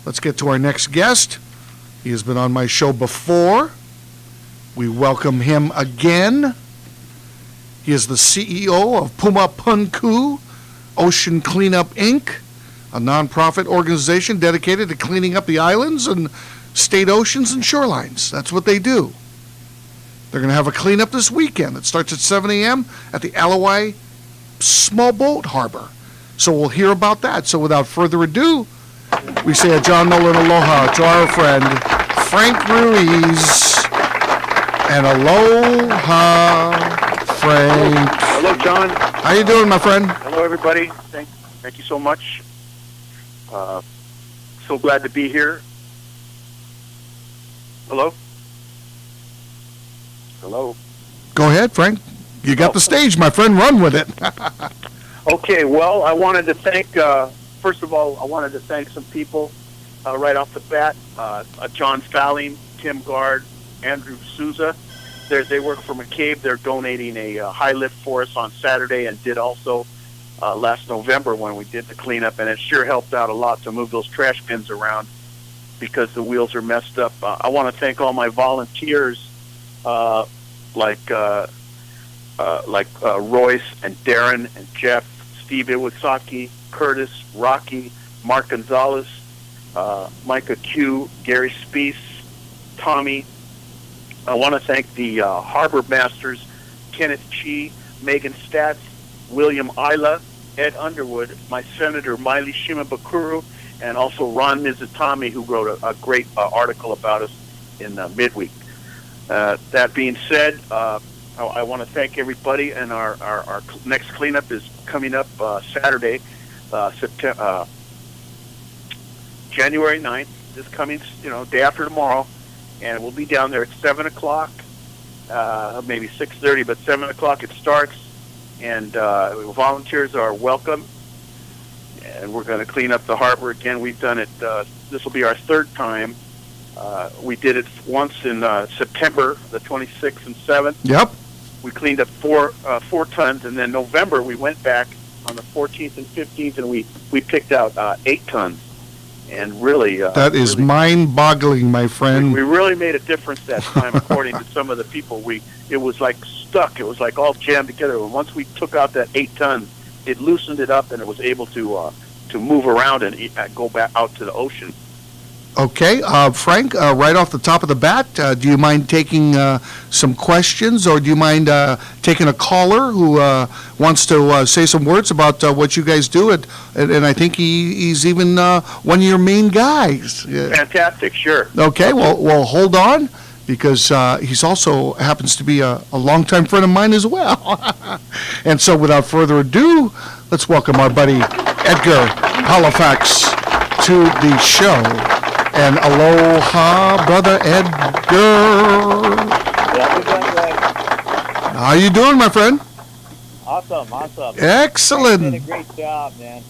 Let's get to our next guest. He has been on my show before. We welcome him again. He is the CEO of Puma Punku Ocean Cleanup, Inc., a nonprofit organization dedicated to cleaning up the islands and state oceans and shorelines. That's what they do. They're going to have a cleanup this weekend. It starts at 7 a.m. at the Alawai Small Boat Harbor. So we'll hear about that. So without further ado, we say a John Nolan aloha to our friend Frank Ruiz. And aloha, Frank. Hello, John. How you doing, my friend? Hello, everybody. Thank you so much. So glad to be here. Hello? Hello? Go ahead, Frank. You got the stage, my friend. Run with it. Okay, well, I wanted to thank, first of all, I wanted to thank some people right off the bat. John Falling, Tim Gard, Andrew Souza. They work for McCabe. They're donating a high lift for us on Saturday and did also last November when we did the cleanup, and it sure helped out a lot to move those trash bins around because the wheels are messed up. I want to thank all my volunteers like Royce and Darren and Jeff, Steve Iwasaki, Curtis, Rocky, Mark Gonzalez, Micah Q, Gary Speece, Tommy. I want to thank the Harbor Masters, Kenneth Chi, Megan Statz, William Isla, Ed Underwood, my Senator Miley Shimabukuro, and also Ron Mizutami, who wrote a great article about us in Midweek. That being said, I want to thank everybody, and our next cleanup is coming up Saturday, January 9th, this coming, day after tomorrow, and we'll be down there at 7 o'clock, maybe 6:30, but 7 o'clock it starts, and volunteers are welcome, and we're going to clean up the harbor again. We've done it, this will be our third time. We did it once in September, the 26th and 7th. Yep. We cleaned up 4 tons, and then November we went back on the 14th and 15th, and we picked out 8 tons. And really... that is really mind-boggling, my friend. We really made a difference that time, according to some of the people. It was like stuck. It was like all jammed together. And once we took out that 8 tons, it loosened it up, and it was able to move around and go back out to the ocean. Okay, Frank, right off the top of the bat, do you mind taking some questions, or do you mind taking a caller who wants to say some words about what you guys do? And I think he's even one of your main guys. Fantastic, sure. Okay, well, hold on, because he's also happens to be a longtime friend of mine as well. And so without further ado, let's welcome our buddy Edgar Halifax to the show. And aloha, Brother Edgar. How you doing, my friend? Awesome. Excellent. You did a great job, man.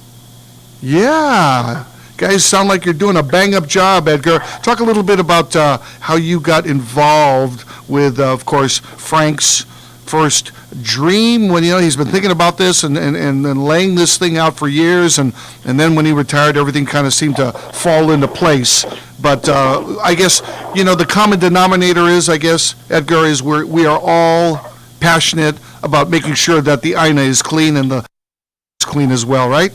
Yeah. Guys, sound like you're doing a bang-up job, Edgar. Talk a little bit about how you got involved with, of course, Frank's first dream when he's been thinking about this and laying this thing out for years, and then when he retired, everything kind of seemed to fall into place. But I guess the common denominator is, Edgar, is we are all passionate about making sure that the Aina is clean and the is clean as well, right?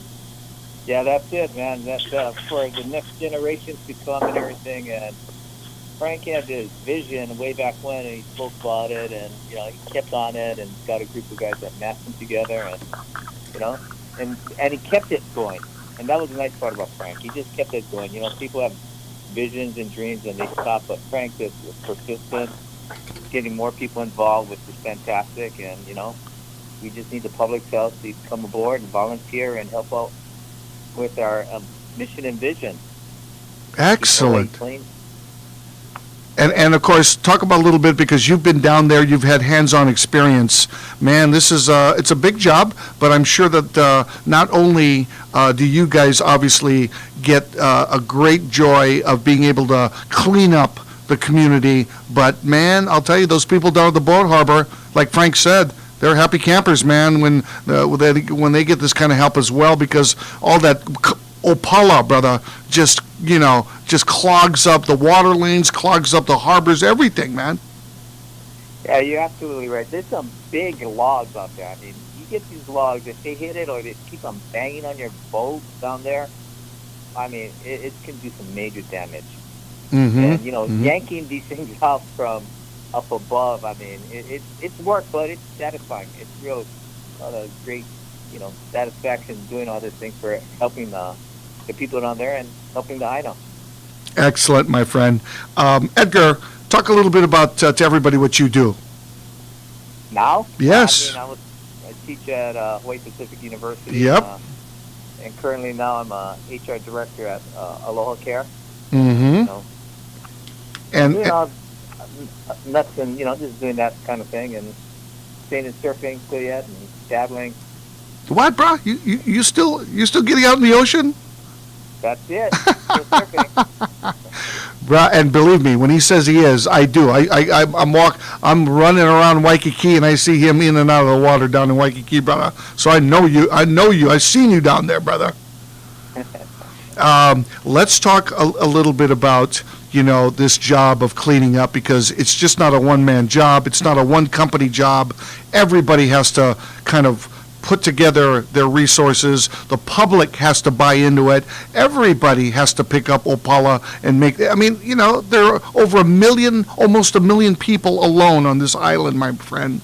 Yeah, that's it, man. That's for the next generations to come and everything. And Frank had his vision way back when, and he spoke about it, and he kept on it, and got a group of guys that matched him together, and and he kept it going, and that was the nice part about Frank. He just kept it going. People have visions and dreams, and they stop, but Frank is persistent, getting more people involved, which is fantastic, and we just need the public to come aboard and volunteer and help out with our mission and vision. Excellent. And of course, talk about a little bit, because you've been down there, you've had hands-on experience. Man, this is it's a big job, but I'm sure that not only do you guys obviously get a great joy of being able to clean up the community, but man, I'll tell you, those people down at the boat harbor, like Frank said, they're happy campers, man, when they get this kind of help as well, because all that Opala, brother, just just clogs up the water lanes, clogs up the harbors, everything, man. Yeah, you're absolutely right. There's some big logs out there. I mean, you get these logs, if they hit it or they keep on banging on your boat down there, I mean, it can do some major damage. Mm-hmm. And, yanking these things out from up above, I mean, it's work, but it's satisfying. It's real great, satisfaction doing all these things for helping the people down there and helping the INO. Excellent, my friend. Edgar, talk a little bit about to everybody what you do. Now? Yes. I teach at Hawaii Pacific University. Yep. And currently now I'm a HR director at Aloha Care. Mm-hmm. Nuts and just doing that kind of thing and staying in surfing still yet and dabbling. What, bro? You still getting out in the ocean? That's it. Still surfing. Bruh, and believe me, when he says he is, I do. I'm running around Waikiki, and I see him in and out of the water down in Waikiki, brother. So I know you. I've seen you down there, brother. Let's talk a little bit about this job of cleaning up, because it's just not a one-man job. It's not a one-company job. Everybody has to kind of put together their resources. The public has to buy into it. Everybody has to pick up Opala and make. I mean, there are over almost a million people alone on this island, my friend.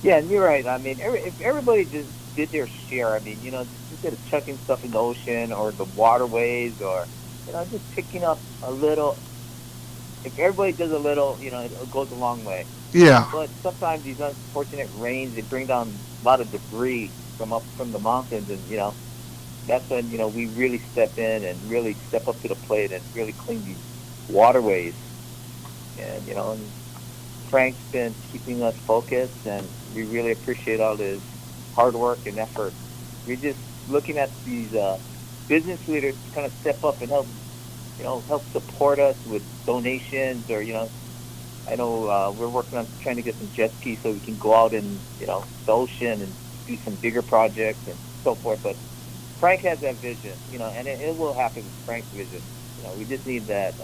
Yeah, and you're right. I mean, if everybody just did their share, I mean, instead of chucking stuff in the ocean or the waterways, or just picking up a little. If everybody does a little, it goes a long way. Yeah. But sometimes these unfortunate rains, they bring down a lot of debris from the mountains, and that's when we really step in and really step up to the plate and really clean these waterways. And and Frank's been keeping us focused, and we really appreciate all his hard work and effort. We're just looking at these business leaders to kind of step up and help support us with donations, or I know we're working on trying to get some jet skis so we can go out in the ocean and do some bigger projects and so forth. But Frank has that vision, and it will happen with Frank's vision. We just need that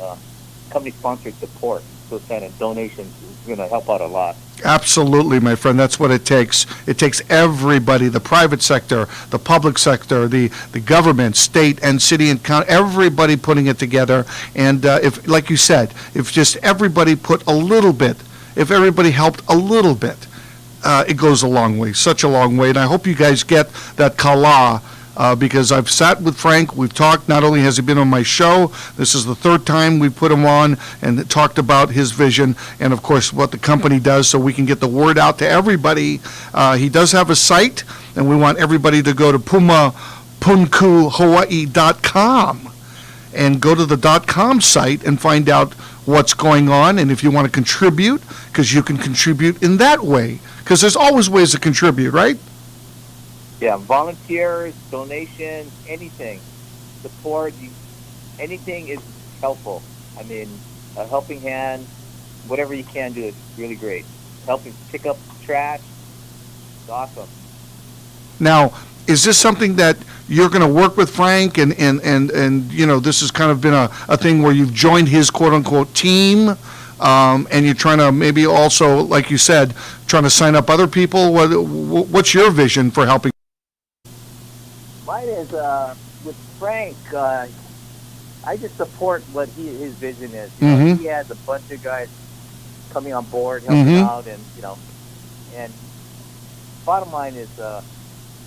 company-sponsored support. Those kind of donations is going to help out a lot. Absolutely, my friend. That's what it takes. It takes everybody, the private sector, the public sector, the government, state and city and county, everybody putting it together. And if, like you said, if just everybody put a little bit, if everybody helped a little bit, it goes a long way, such a long way. And I hope you guys get that kala. Because I've sat with Frank, we've talked. Not only has he been on my show, this is the third time we put him on and talked about his vision and, of course, what the company does, so we can get the word out to everybody. He does have a site, and we want everybody to go to pumapunkuhawaii.com and go to the .com site and find out what's going on, and if you want to contribute, because you can contribute in that way, because there's always ways to contribute, right? Yeah, volunteers, donations, anything, support, anything is helpful. I mean, a helping hand, whatever you can do is really great. Helping pick up trash, it's awesome. Now, is this something that you're going to work with Frank, and this has kind of been a thing where you've joined his quote-unquote team, and you're trying to maybe also, like you said, trying to sign up other people? What's your vision for helping? Mine is with Frank. I just support what his vision is. Mm-hmm. He has a bunch of guys coming on board, helping out, and and bottom line is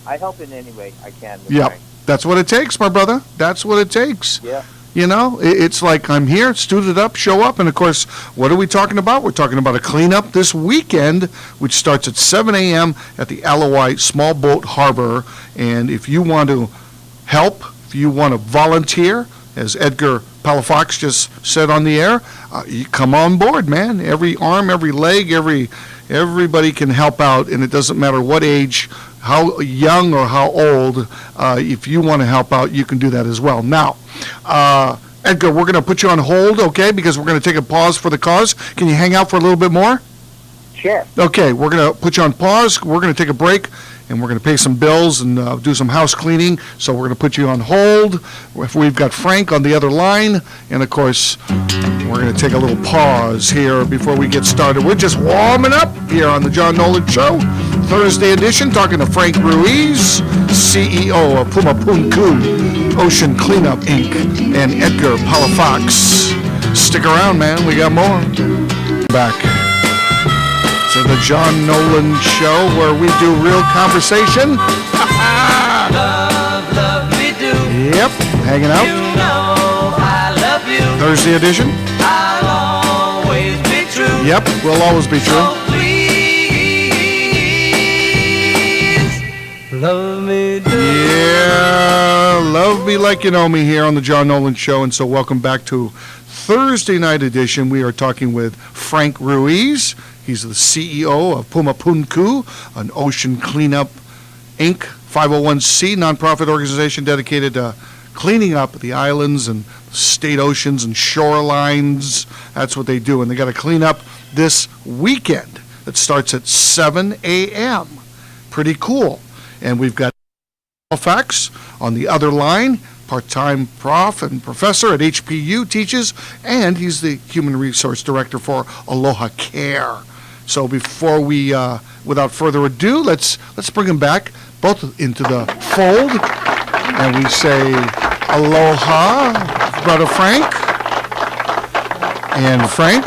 I help in any way I can. Yeah, Frank. That's what it takes, my brother. That's what it takes. Yeah. It's like I'm here, suited up, show up, and of course, what are we talking about? We're talking about a cleanup this weekend, which starts at 7 a.m. at the Alawai Small Boat Harbor. And if you want to help, if you want to volunteer, as Edgar Palafox just said on the air, you come on board, man. Every arm, every leg, everybody can help out, and it doesn't matter what age, how young or how old. If you want to help out, you can do that as well. Now, Edgar, we're going to put you on hold, okay, because we're going to take a pause for the cause. Can you hang out for a little bit more? Sure. Okay, we're going to put you on pause. We're going to take a break, and we're going to pay some bills and do some house cleaning. So we're going to put you on hold. We've got Frank on the other line, and of course, we're going to take a little pause here before we get started. We're just warming up here on the John Nolan Show, Thursday edition, talking to Frank Ruiz, CEO of Puma Punku Ocean Cleanup Inc., and Edgar Palafox. Stick around, man. We got more. Back to the John Nolan Show, where we do real conversation. Love me do. Yep, hanging out. You know I love you. Thursday edition. I'll always be true. Yep, we'll always be true. So please, love me do. Yeah, love me like you know me here on the John Nolan Show, and so welcome back to Thursday night edition. We are talking with Frank Ruiz. He's the CEO of Puma Punku, an ocean cleanup Inc., 501c nonprofit organization dedicated to cleaning up the islands and state oceans and shorelines. That's what they do, and they got to clean up this weekend. It starts at 7 a.m. Pretty cool. And we've got Halifax on the other line, part-time prof and professor at HPU, teaches, and he's the human resource director for Aloha Care. So before we, without further ado, let's bring them back both into the fold, and we say aloha, Brother Frank. And Frank,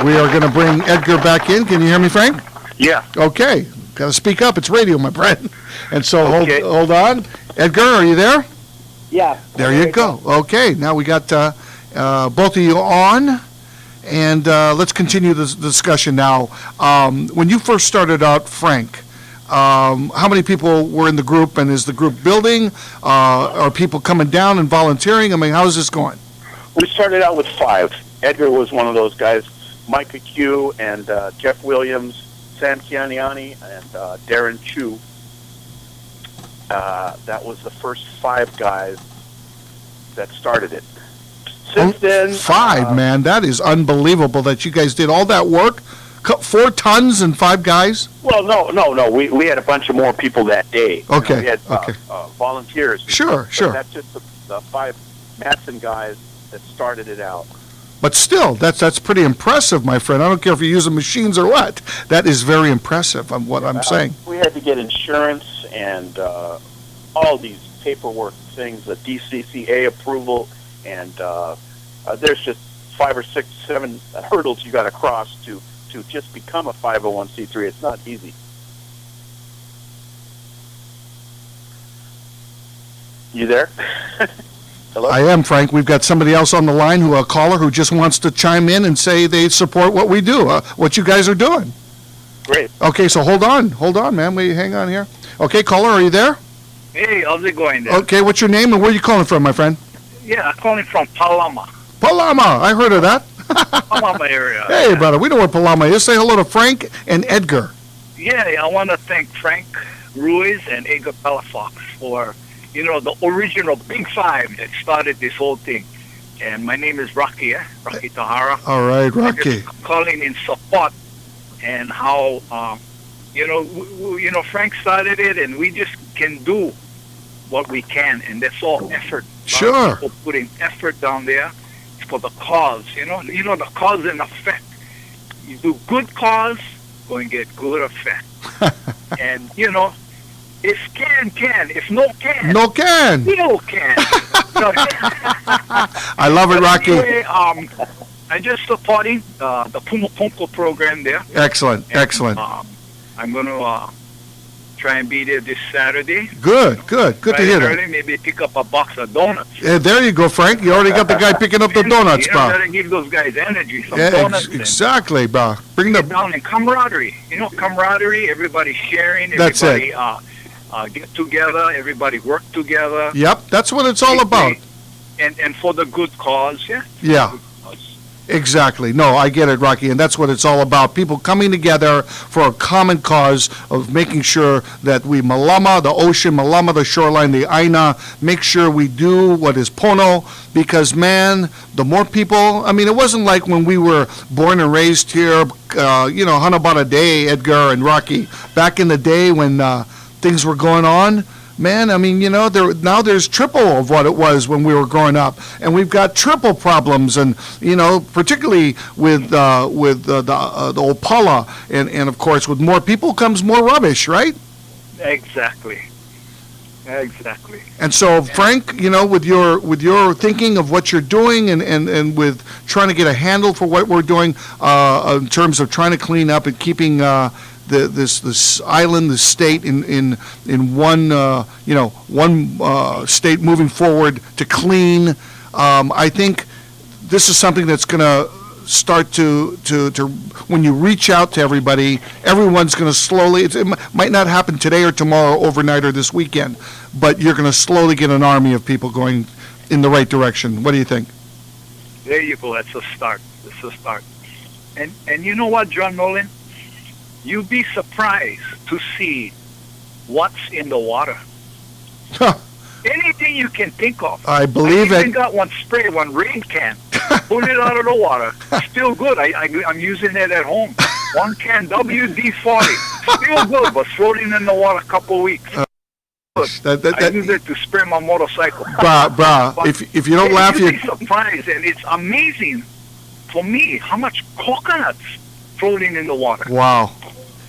we are going to bring Edgar back in. Can you hear me, Frank? Yeah. Okay. Got to speak up. It's radio, my friend. And so Okay. hold on. Edgar, are you there? Yeah. There you go. Okay, now we got both of you on, and let's continue this discussion now. When you first started out, Frank, how many people were in the group, and is the group building? Are people coming down and volunteering? I mean, how's this going? We started out with 5. Edgar was one of those guys. Micah Q and Jeff Williams, Sam Chianiani, and Darren Chu. That was the first 5 guys that started it. Since then... 5, man. That is unbelievable that you guys did all that work. 4 tons and 5 guys? Well, no. We had a bunch of more people that day. Okay, We had okay. volunteers. Sure. That's just the 5 Matson guys that started it out. But still, that's pretty impressive, my friend. I don't care if you're using machines or what. That is very impressive, what I'm saying. We had to get insurance and all these paperwork things, the DCCA approval, and there's just 5 or 6, 7 hurdles you got to cross to just become a 501c3. It's not easy. You there? Hello? I am, Frank. We've got somebody else on the line, a caller who just wants to chime in and say they support what we do, what you guys are doing. Great. Okay, so hold on, man. Hang on here. Okay, caller, are you there? Hey, how's it going there? Okay, what's your name and where are you calling from, my friend? Yeah, I'm calling from Palama. Palama. I heard of that. Palama area. Hey, brother, we know where Palama is. Say hello to Frank and Edgar. Yeah, I want to thank Frank Ruiz and Edgar Palafox for, the original Big 5 that started this whole thing. And my name is Rocky, Rocky Tahara. All right, I'm Rocky. just calling in support and how, Frank started it, and we just can do what we can, and that's all effort. Sure. A lot of people putting effort down there for the cause, the cause and effect. You do good cause, going to get good effect. And, if can, if no can, No can. still can. I love it, Rocky. Anyway, I'm just supporting the Puma Punku program there. Excellent, And, excellent. I'm going to try and be there this Saturday. Good to hear that. Early, maybe pick up a box of donuts. There you go, Frank. You already got the guy picking up the donuts, bro. Gotta give those guys energy, some donuts. Exactly, bro. Bring Get the... down in camaraderie. Camaraderie, everybody sharing, That's everybody get together, everybody work together. Yep, that's what it's all about. And for the good cause, yeah. Yeah. Good cause. Exactly. No, I get it, Rocky, and that's what it's all about. People coming together for a common cause of making sure that we malama the ocean, malama the shoreline, the aina, make sure we do what is pono, because, man, the more people, I mean, it wasn't like when we were born and raised here, Hanabata Day, Edgar and Rocky, back in the day when things were going on. Man, I mean, now there's triple of what it was when we were growing up, and we've got triple problems, and particularly with the Opala, and of course, with more people comes more rubbish, right? Exactly. And so, Frank, with your thinking of what you're doing, and with trying to get a handle for what we're doing in terms of trying to clean up and keeping this island, this state in one state moving forward to clean. I think this is something that's going to start to when you reach out to everybody, everyone's going to slowly. It might not happen today or tomorrow, overnight, or this weekend, but you're going to slowly get an army of people going in the right direction. What do you think? There you go. That's a start. And you know what, John Nolan? You'd be surprised to see what's in the water. Huh. Anything you can think of. I believe I it. even got one rain can. Pull it out of the water. Still good. I'm using it at home. One can WD-40. Still good, but floating in the water a couple weeks. I use it to spray my motorcycle. Brah. If you don't laugh, you'd be surprised, and it's amazing for me how much coconuts floating in the water. Wow.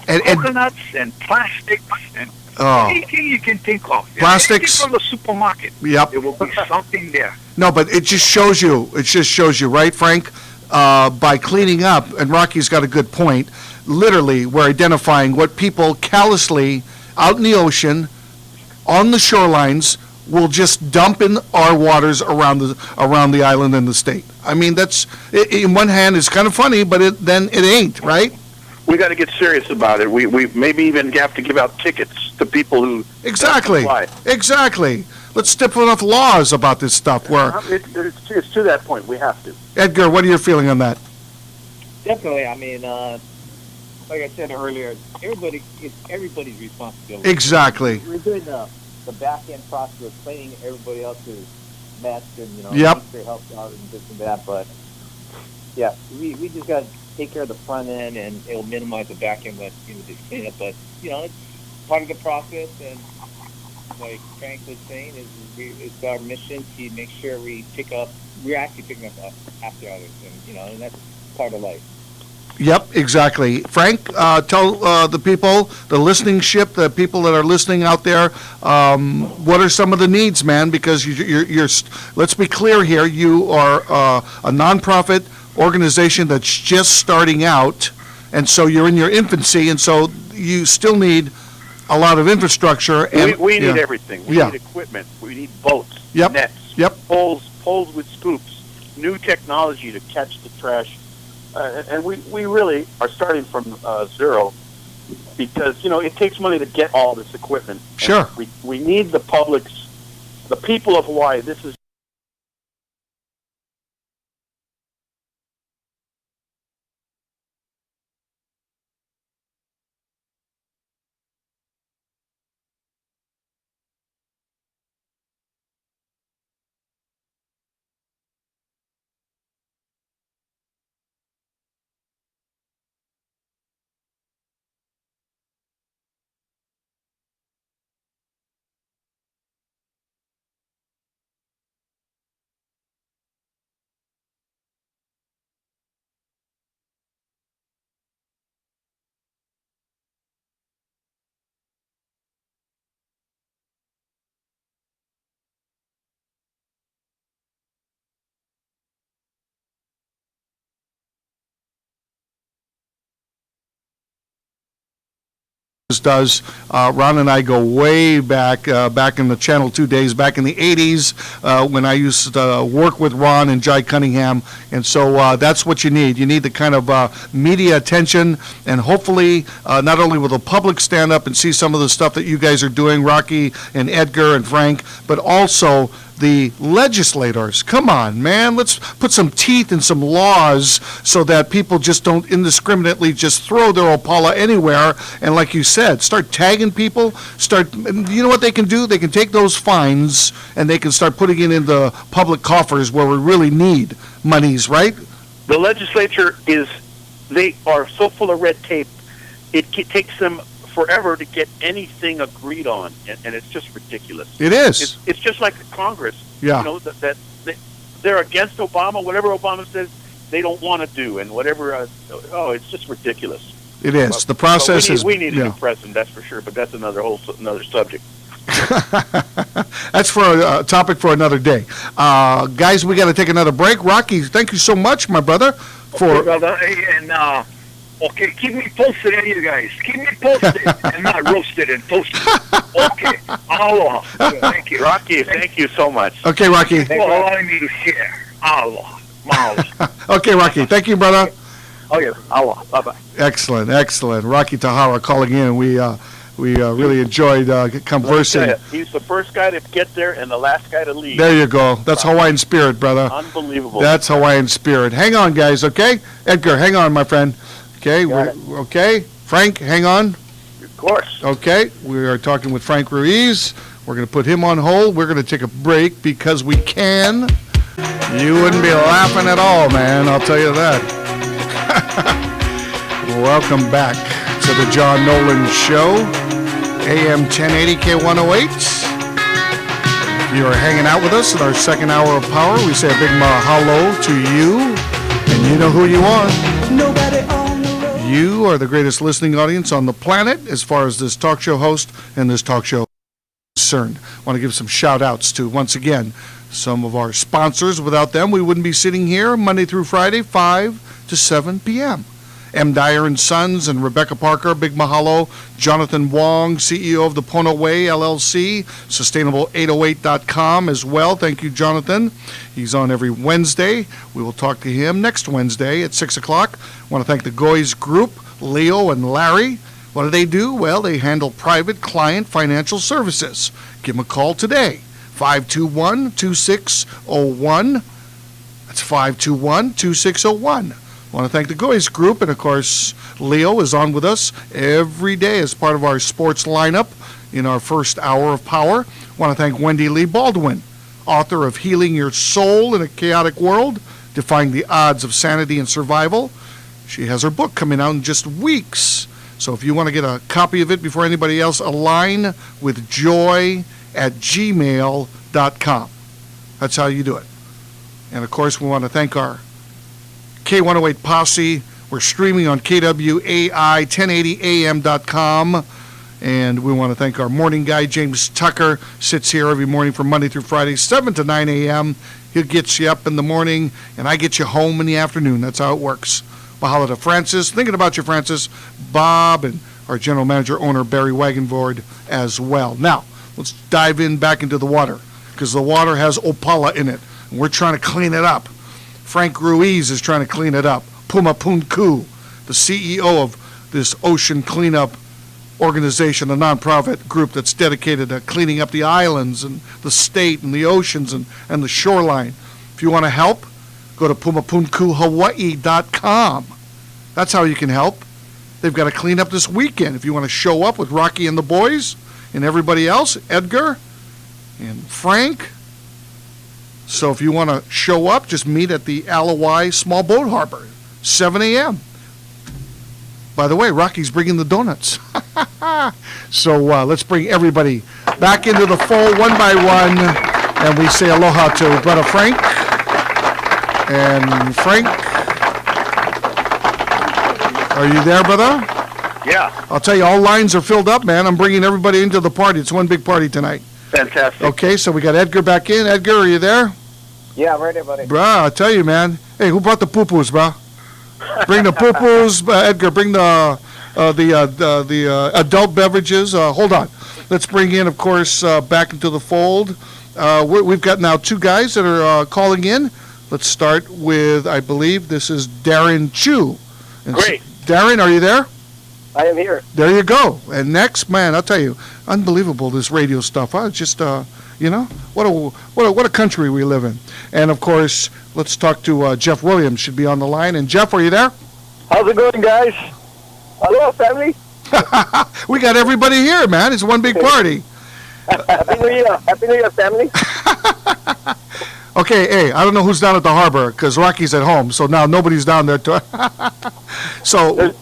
And coconuts and plastics and anything you can think of. Plastics from the supermarket. Yep. There will be something there. No, but it just shows you, right, Frank? By cleaning up, and Rocky's got a good point, literally we're identifying what people callously out in the ocean, on the shorelines, will just dump in our waters around the island and the state. I mean, that's, in one hand, it's kind of funny, but then it ain't, right? We got to get serious about it. We maybe even have to give out tickets to people who Exactly. Let's step enough laws about this stuff. Where it's to that point. We have to. Edgar, what are your feeling on that? Definitely. I mean, like I said earlier, it's everybody's responsibility. Exactly. We're doing the back end process of cleaning everybody else's mess, and Yep. make sure it helps out and this and that. But yeah, we just got to take care of the front end, and it'll minimize the back end with this cleanup. But it's part of the process, and like Frank was saying, it's our mission to make sure we're actually picking up after others, and that's part of life. Yep, exactly. Frank, tell the people, the listening ship, the people that are listening out there, what are some of the needs, man? Because you're let's be clear here, you are a nonprofit organization that's just starting out, and so you're in your infancy, and so you still need a lot of infrastructure. And we need everything. We need equipment. We need boats, nets, poles with scoops, new technology to catch the trash. And we really are starting from zero, because it takes money to get all this equipment. Sure. And we need the people of Hawaii. This is does. Ron and I go way back in the Channel 2 days, back in the 80s, when I used to work with Ron and Jai Cunningham, and so that's what you need. You need the kind of media attention, and hopefully not only will the public stand up and see some of the stuff that you guys are doing, Rocky and Edgar and Frank, but also the legislators. Come on, man. Let's put some teeth in some laws so that people just don't indiscriminately just throw their Opala anywhere. And like you said, start tagging people. You know what they can do? They can take those fines and they can start putting it in the public coffers where we really need monies, right? The legislature they are so full of red tape, it takes them forever to get anything agreed on, and it's just ridiculous. It is. It's just like Congress. Yeah. You know, that they're against Obama. Whatever Obama says, they don't want to do, and whatever. It's just ridiculous. It is. The process is. We need a new president, that's for sure. But that's another subject. That's for a topic for another day. Guys, we got to take another break. Rocky, thank you so much, my brother. Okay, brother. Hey, and okay, keep me posted, you guys. Keep me posted and not roasted and toasted. Okay. Aloha. Thank you. Rocky, thank you so much. Okay, Rocky. Thanks for allowing me to share. Aloha. Mahalo. Okay, Rocky. Thank you, brother. Okay. Aloha. Bye-bye. Excellent. Rocky Tahara calling in. We really enjoyed conversing. He's the first guy to get there and the last guy to leave. There you go. That's Hawaiian spirit, brother. Unbelievable. That's Hawaiian spirit. Hang on, guys, okay? Edgar, hang on, my friend. Okay, okay. Frank, hang on. Of course. Okay, we are talking with Frank Ruiz. We're going to put him on hold. We're going to take a break because we can. You wouldn't be laughing at all, man. I'll tell you that. Welcome back to the John Nolan Show, AM 1080 K108. You are hanging out with us in our second hour of power. We say a big mahalo to you, and you know who you are. Nobody on the road. You are the greatest listening audience on the planet as far as this talk show host and this talk show is concerned. I want to give some shout outs to, once again, some of our sponsors. Without them, we wouldn't be sitting here Monday through Friday, 5 to 7 p.m. M. Dyer and Sons and Rebecca Parker, big mahalo. Jonathan Wong, CEO of the Pono Way, LLC, Sustainable808.com as well. Thank you, Jonathan. He's on every Wednesday. We will talk to him next Wednesday at 6 o'clock. I want to thank the Goys Group, Leo and Larry. What do? Well, they handle private client financial services. Give them a call today, 521-2601. That's 521-2601. I want to thank the Goys Group, and of course, Leo is on with us every day as part of our sports lineup in our first hour of power. I want to thank Wendy Lee Baldwin, author of Healing Your Soul in a Chaotic World, Defying the Odds of Sanity and Survival. She has her book coming out in just weeks. So if you want to get a copy of it before anybody else, alignwithjoy@gmail.com. That's how you do it. And of course, we want to thank our K108 Posse. We're streaming on KWAI1080am.com. And we want to thank our morning guy, James Tucker, sits here every morning from Monday through Friday, 7 to 9 a.m. He'll get you up in the morning, and I get you home in the afternoon. That's how it works. Mahalo to Francis. Thinking about you, Francis. Bob, and our general manager, owner, Barry Wagenvord, as well. Now, let's dive in back into the water, because the water has Opala in it, and we're trying to clean it up. Frank Ruiz is trying to clean it up. Puma Punku, the CEO of this ocean cleanup organization, a nonprofit group that's dedicated to cleaning up the islands and the state and the oceans and the shoreline. If you want to help, go to pumapunkuhawaii.com. That's how you can help. They've got to clean up this weekend. If you want to show up with Rocky and the boys and everybody else, Edgar and Frank. So if you want to show up, just meet at the Alawai Small Boat Harbor, 7 a.m. By the way, Rocky's bringing the donuts. So let's bring everybody back into the fold one by one, and we say aloha to Brother Frank. And Frank, are you there, brother? Yeah. I'll tell you, all lines are filled up, man. I'm bringing everybody into the party. It's one big party tonight. Fantastic. Okay, so we got Edgar back in. Edgar, are you there? Yeah, I'm ready, buddy. Bruh, I tell you, man. Hey, who brought the poo-poos, bruh? Bring the poo-poos. Edgar, bring the adult beverages. Hold on. Let's bring in, of course, back into the fold. We've got now two guys that are calling in. Let's start with, I believe, this is Darren Chu. And Great. Darren, are you there? I am here. There you go. And next, man, I'll tell you, unbelievable, this radio stuff. I just, You know, what a country we live in. And of course, let's talk to Jeff Williams. Should be on the line. And Jeff, are you there? How's it going, guys? Hello, family. We got everybody here, man. It's one big party. Happy New Year. Happy New Year, family. Okay, hey, I don't know who's down at the harbor because Rocky's at home, so now nobody's down there. So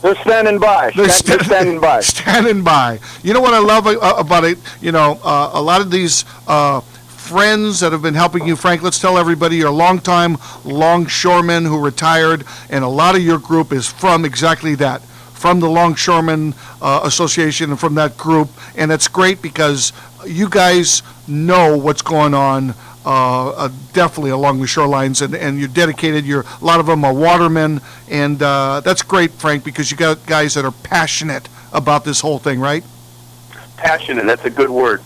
they're standing by. They're standing by. Standing by. You know what I love about it? You know, a lot of these friends that have been helping you, Frank, let's tell everybody you're a long-time longshoreman who retired, and a lot of your group is from exactly that, from the Longshoremen Association and from that group, and it's great because you guys know what's going on definitely along the shorelines, and you're dedicated. A lot of them are watermen, and that's great, Frank, because you got guys that are passionate about this whole thing, right? Passionate, that's a good word.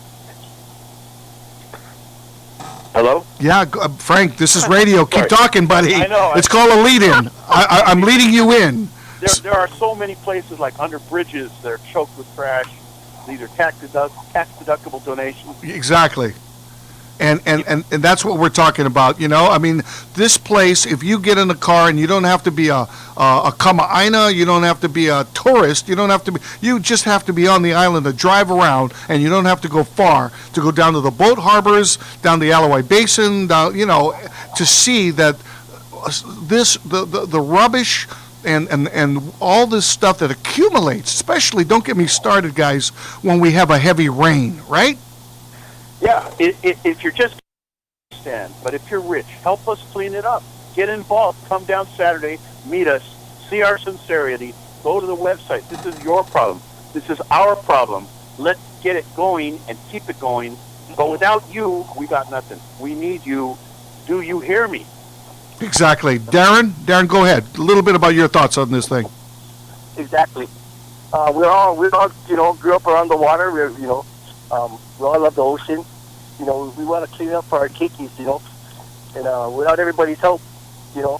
Hello? Yeah, Frank, this is radio. Keep talking, buddy. I know. It's called a lead-in. I'm leading you in. There are so many places like under bridges that are choked with trash. These are tax-deductible donations. Exactly. And that's what we're talking about, you know? I mean, this place, if you get in a car and you don't have to be a Kama'aina, you don't have to be a tourist, you just have to be on the island to drive around, and you don't have to go far to go down to the boat harbors, down the Alloy Basin, down, you know, to see that the rubbish and all this stuff that accumulates, especially, don't get me started, guys, when we have a heavy rain, right? Yeah, if you're just stand, but if you're rich, help us clean it up. Get involved. Come down Saturday, meet us, see our sincerity, go to the website. This is your problem. This is our problem. Let's get it going and keep it going. But without you, we got nothing. We need you. Do you hear me? Exactly. Darren, go ahead. A little bit about your thoughts on this thing. Exactly. We all, grew up around the water. We all love the ocean. You know, we want to clean up for our kikis, and without everybody's help, we're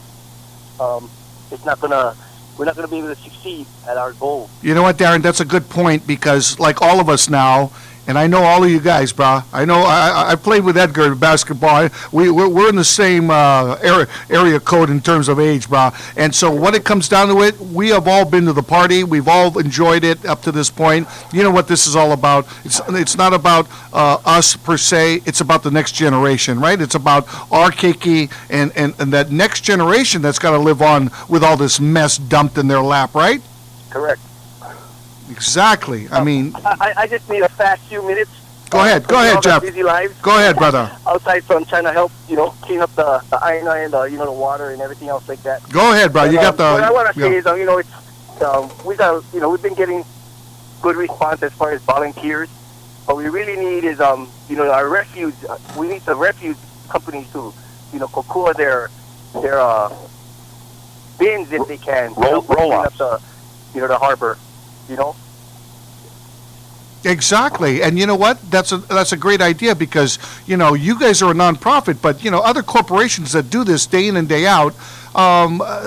not gonna be able to succeed at our goal. You know what, Darren? That's a good point because, like all of us now, and I know all of you guys, brah. I know I played with Edgar in basketball. We're in the same area code in terms of age, brah. And so when it comes down to it, we have all been to the party. We've all enjoyed it up to this point. You know what this is all about? It's not about us per se. It's about the next generation, right? It's about our keiki and that next generation that's got to live on with all this mess dumped in their lap, right? Correct. Exactly. I mean, I just need a fast few minutes. Go ahead, Jeff. Busy lives. Go ahead, brother. Outside from trying to help, clean up the iron and the water and everything else like that. Go ahead, brother. You got the. What I want to say is, we've been good response as far as volunteers. What we really need is, our refuge. We need the refuge companies to, kokua their bins if they can. Roll clean up off. The harbor. Exactly, and you know what? That's a great idea because you guys are a nonprofit, but other corporations that do this day in and day out,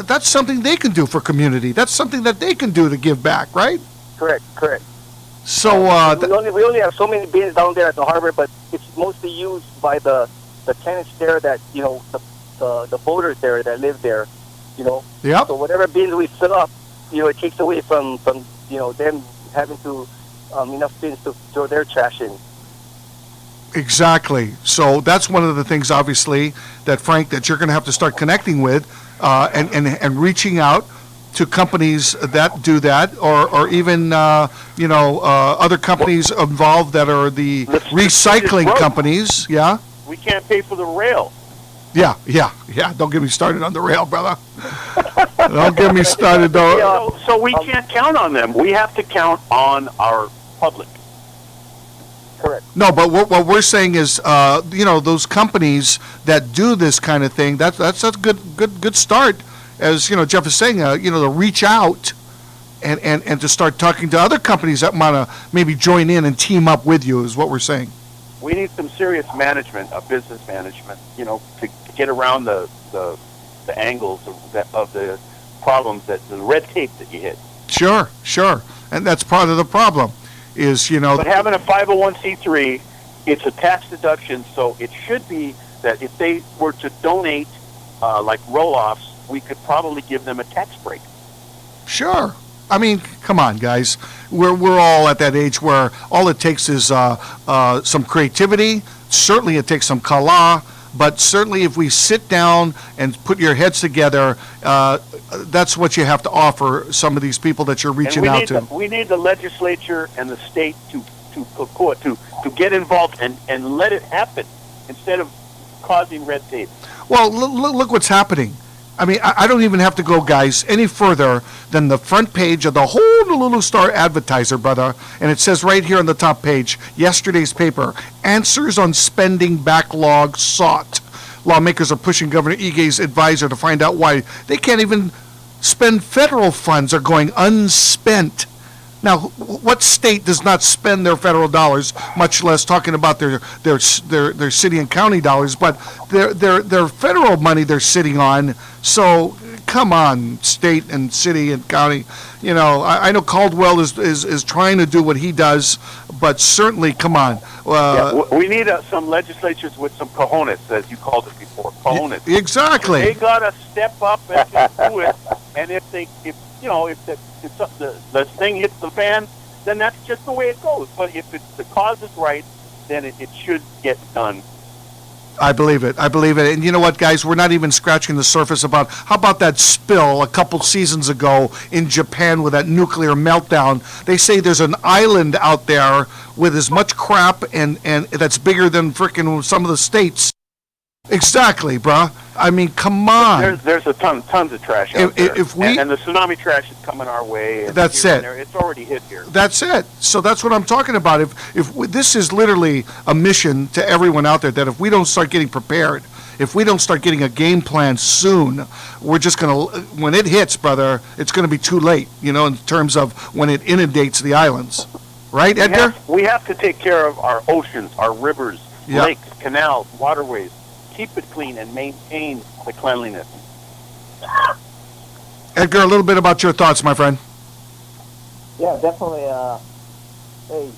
that's something they can do for community. That's something that they can do to give back, right? Correct. So we only have so many bins down there at the harbor, but it's mostly used by the tenants there that the boaters there that live there. Yep. So whatever bins we fill up, it takes away from them having to enough bins to throw their trash in. Exactly. So that's one of the things, obviously, that Frank, that you're going to have to start connecting with, and reaching out to companies that do that, or even other companies involved that are the recycling companies. Yeah. We can't pay for the rail. Yeah. Don't get me started on the rail, brother. Don't get me started, though. So we can't count on them. We have to count on our public. Correct. No, but what we're saying is, those companies that do this kind of thing, that's a good start. As Jeff is saying, to reach out and to start talking to other companies that want to maybe join in and team up with you is what we're saying. We need some serious management, business management, to get around the angles of the problems, the red tape that you hit. Sure. And that's part of the problem is, But having a 501c3 it's a tax deduction, so it should be that if they were to donate, like roll-offs, we could probably give them a tax break. Sure. I mean, come on, guys. We're all at that age where all it takes is some creativity. Certainly it takes some kala, but certainly if we sit down and put your heads together, that's what you have to offer some of these people that you're reaching out to. We need the legislature and the state to get involved and let it happen instead of causing red tape. Well, look what's happening. I mean, I don't even have to go, guys, any further than the front page of the Honolulu Star Advertiser, brother. And it says right here on the top page, yesterday's paper, answers on spending backlog sought. Lawmakers are pushing Governor Ige's advisor to find out why they can't even spend federal funds are going unspent. Now, what state does not spend their federal dollars, much less talking about their city and county dollars, but their federal money they're sitting on? So, come on, state and city and county. You know, I know Caldwell is trying to do what he does, but certainly, come on. We need some legislatures with some cojones, as you called it before. Cojones. Exactly. They gotta step up and just do it. And if the thing hits the fan, then that's just the way it goes. But if the cause is right, then it should get done. I believe it. And you know what, guys? We're not even scratching the surface about, how about that spill a couple seasons ago in Japan with that nuclear meltdown? They say there's an island out there with as much crap and that's bigger than frickin' some of the states. Exactly, bruh. I mean, come on. There's tons of trash out there. And the tsunami trash is coming our way. That's it. It's already hit here. That's it. So that's what I'm talking about. This is literally a mission to everyone out there, that if we don't start getting prepared, if we don't start getting a game plan soon, we're just going to, when it hits, brother, it's going to be too late, you know, in terms of when it inundates the islands. Right, Edgar? We have to take care of our oceans, our rivers, lakes, canals, waterways. Keep it clean and maintain the cleanliness. Edgar, a little bit about your thoughts, my friend. Yeah, definitely. Hey,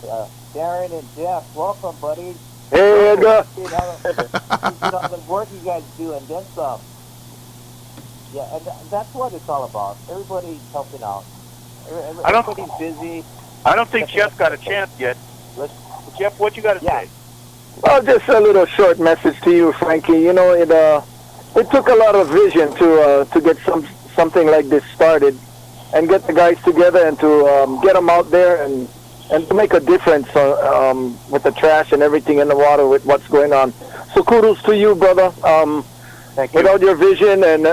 Darren and Jeff, welcome, buddy. Hey, Edgar. The work you guys do, and then some. Yeah, and that's what it's all about. Everybody's helping out. Everybody's busy. I don't think Jeff got a chance yet. Jeff, what you got to say? Well, just a little short message to you, Frankie. You know, it took a lot of vision to get something like this started, and get the guys together and to get them out there and to make a difference with the trash and everything in the water with what's going on. So kudos to you, brother. Thank you. Without your vision and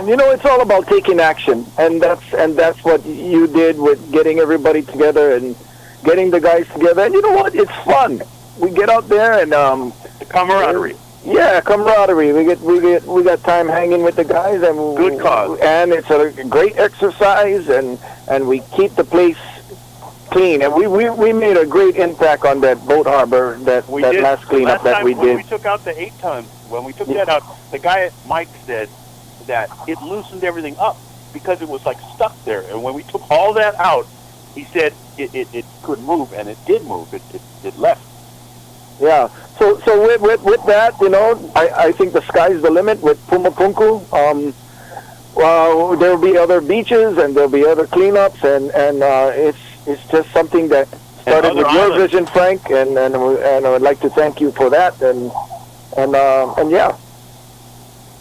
you know, it's all about taking action, and that's what you did with getting everybody together and getting the guys together. And you know what? It's fun. We get out there and the camaraderie. Yeah, camaraderie. We got time hanging with the guys, and good cause. And it's a great exercise, and we keep the place clean. And we made a great impact on that boat harbor that last cleanup that we did. When we took out the 8 tons, when we took that out, the guy Mike said that it loosened everything up because it was like stuck there. And when we took all that out, he said it could move, and it did move. It left. Yeah. So with that, you know, I think the sky's the limit with Pumapunku. There'll be other beaches and there'll be other cleanups, and it's just something that started with your vision, Frank, and I would like to thank you for that, and yeah.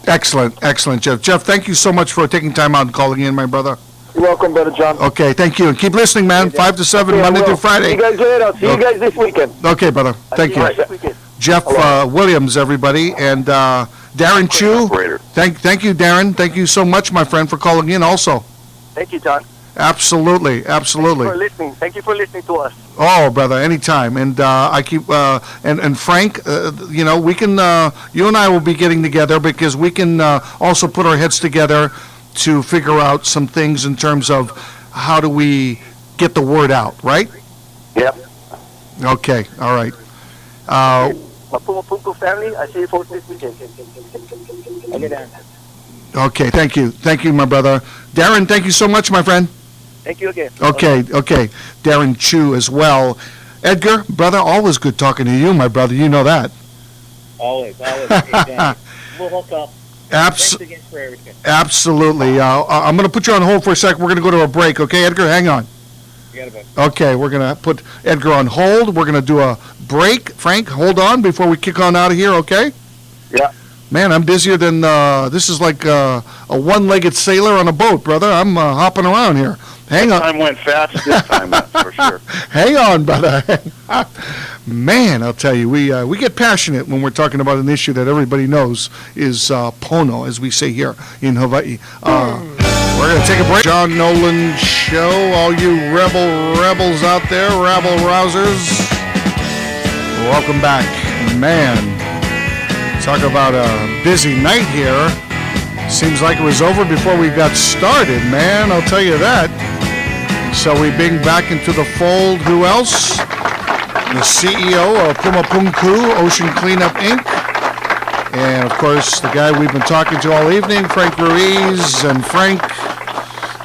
Excellent, Jeff. Jeff, thank you so much for taking time out and calling in, my brother. You're welcome, Brother John. Okay, thank you. And keep listening, man. 5 to 7, Monday through Friday. See you guys later. I'll see you guys this weekend. Okay, brother. Thank you. Jeff Williams, everybody. And Darren Chu. Thank you, Darren. Thank you so much, my friend, for calling in also. Thank you, John. Absolutely. Thank you for listening to us. Oh, brother, anytime. And I keep and Frank, you know, we can you and I will be getting together because we can also put our heads together to figure out some things in terms of how do we get the word out, right? Yep. Okay, all right. Pumapunku family, I see you folks this weekend. Okay, thank you, my brother. Darren, thank you so much, my friend. Thank you again. Okay. Darren Chu as well. Edgar, brother, always good talking to you, my brother. You know that. Always. Hey, Dan, we'll hook up. Thanks again for everything. Absolutely. I'm going to put you on hold for a second. We're going to go to a break, okay, Edgar? Hang on. You got it, bud. Okay, we're going to put Edgar on hold. We're going to do a break. Frank, hold on before we kick on out of here, okay? Yeah. Man, I'm busier than, this is like a one-legged sailor on a boat, brother. I'm hopping around here. Hang on. Time went fast this time, that's for sure. Hang on, brother. Man, I'll tell you, we get passionate when we're talking about an issue that everybody knows is Pono, as we say here in Hawaii. We're going to take a break. John Nolan Show, all you rebels out there, rabble-rousers. Welcome back. Man, talk about a busy night here. Seems like it was over before we got started, man, I'll tell you that. So we bring back into the fold, who else? The CEO of Pumapunku Ocean Cleanup, Inc. And, of course, the guy we've been talking to all evening, Frank Ruiz. And Frank,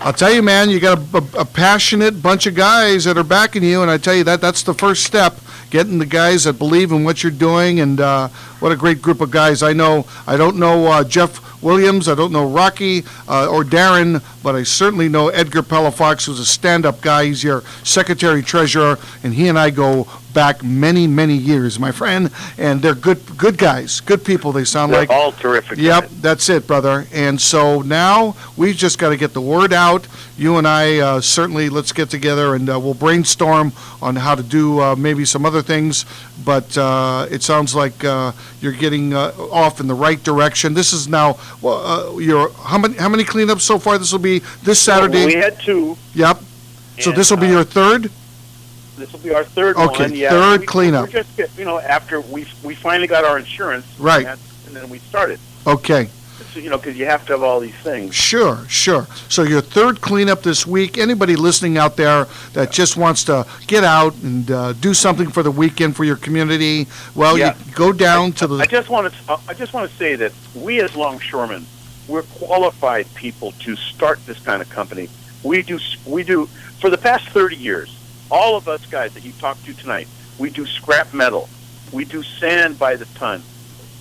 I'll tell you, man, you got a passionate bunch of guys that are backing you, and I tell you that's the first step, getting the guys that believe in what you're doing, and what a great group of guys. I don't know Jeff Williams, I don't know Rocky or Darren, but I certainly know Edgar Palafox, who's a stand-up guy. He's your secretary-treasurer, and he and I go back many, many years, my friend, and they're good guys, good people, they sound They're like. all terrific Yep, guys. that's it, brother. And so now we've just got to get the word out. You and I, certainly, let's get together and we'll brainstorm on how to do maybe some other things, but it sounds like you're getting off in the right direction. This is now, how many cleanups so far? This will be this Saturday? We had 2. Yep. So And, this will be your third? This will be our third Okay, one. Yeah, third cleanup. We're just, after we finally got our insurance. Right. And then we started. Okay. So, because you have to have all these things. Sure. So your third cleanup this week. Anybody listening out there that just wants to get out and do something for the weekend for your community, well, Yeah. you go down to the... I just want to say that we as longshoremen, we're qualified people to start this kind of company. We do for the past 30 years. All of us guys that you talked to tonight, we do scrap metal. We do sand by the ton.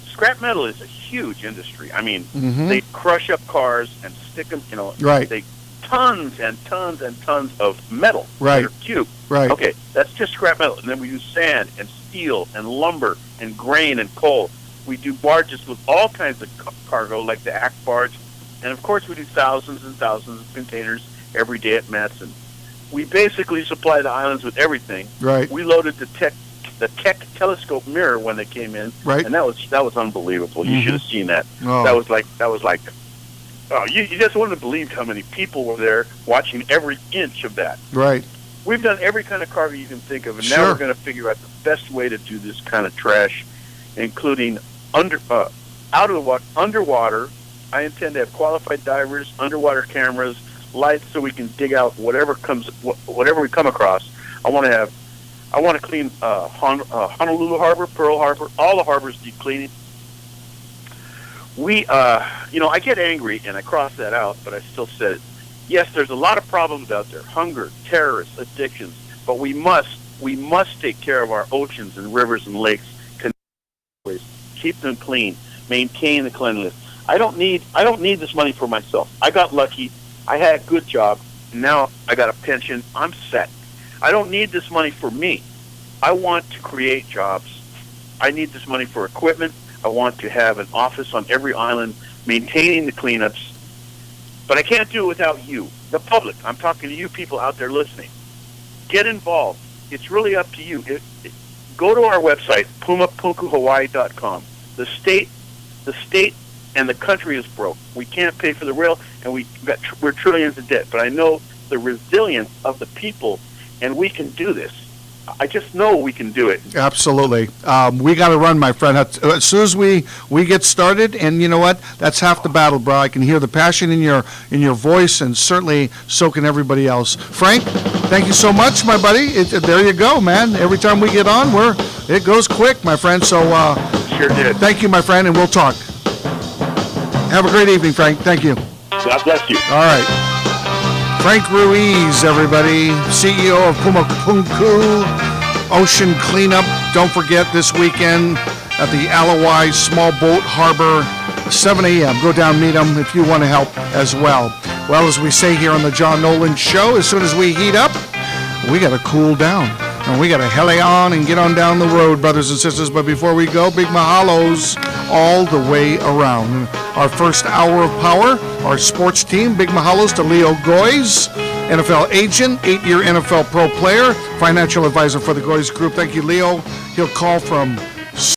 Scrap metal is a huge industry. I mean, they crush up cars and stick them, Right. They tons and tons and tons of metal. Right. That are cube. Right. Okay, that's just scrap metal. And then we do sand and steel and lumber and grain and coal. We do barges with all kinds of cargo, like the Act barge. And, of course, we do thousands and thousands of containers every day at Matson. We basically supply the islands with everything. Right. We loaded the Tech telescope mirror when they came in, Right. and that was unbelievable. You should have seen that. Oh. That was like, you just wouldn't have believed how many people were there watching every inch of that. Right. We've done every kind of cargo you can think of, and Sure. now we're going to figure out the best way to do this kind of trash, including out of the water, underwater. I intend to have qualified divers, underwater cameras, lights, so we can dig out whatever we come across. I want to clean Honolulu Harbor, Pearl Harbor, all the harbors deep cleaning. I get angry and I cross that out, but I still said it. Yes, there's a lot of problems out there: hunger, terrorists, addictions. But we must take care of our oceans and rivers and lakes, keep them clean, maintain the cleanliness. I don't need this money for myself. I got lucky. I had a good job. Now I got a pension. I'm set. I don't need this money for me. I want to create jobs. I need this money for equipment. I want to have an office on every island maintaining the cleanups. But I can't do it without you, the public. I'm talking to you people out there listening. Get involved. It's really up to you. Go to our website, pumapunkuhawaii.com. The state and the country is broke. We can't pay for the rail, and we're trillions in debt. But I know the resilience of the people, and we can do this. I just know we can do it. Absolutely. We got to run, my friend. As soon as we get started, and you know what? That's half the battle, bro. I can hear the passion in your voice, and certainly so can everybody else. Frank, thank you so much, my buddy. There you go, man. Every time we get on, it goes quick, my friend. So Sure did. Thank you, my friend, and we'll talk. Have a great evening, Frank. Thank you. God bless you. All right. Frank Ruiz, everybody, CEO of Pumapunku ocean cleanup. Don't forget this weekend at the Alawai Small Boat Harbor, 7 a.m. Go down, meet them if you want to help as well. Well, as we say here on the John Nolan Show, as soon as we heat up, we got to cool down. And we got to heli on and get on down the road, brothers and sisters. But before we go, big mahalos all the way around. Our first hour of power, our sports team, big mahalos to Leo Goys, NFL agent, 8-year NFL pro player, financial advisor for the Goys Group. Thank you, Leo. He'll call from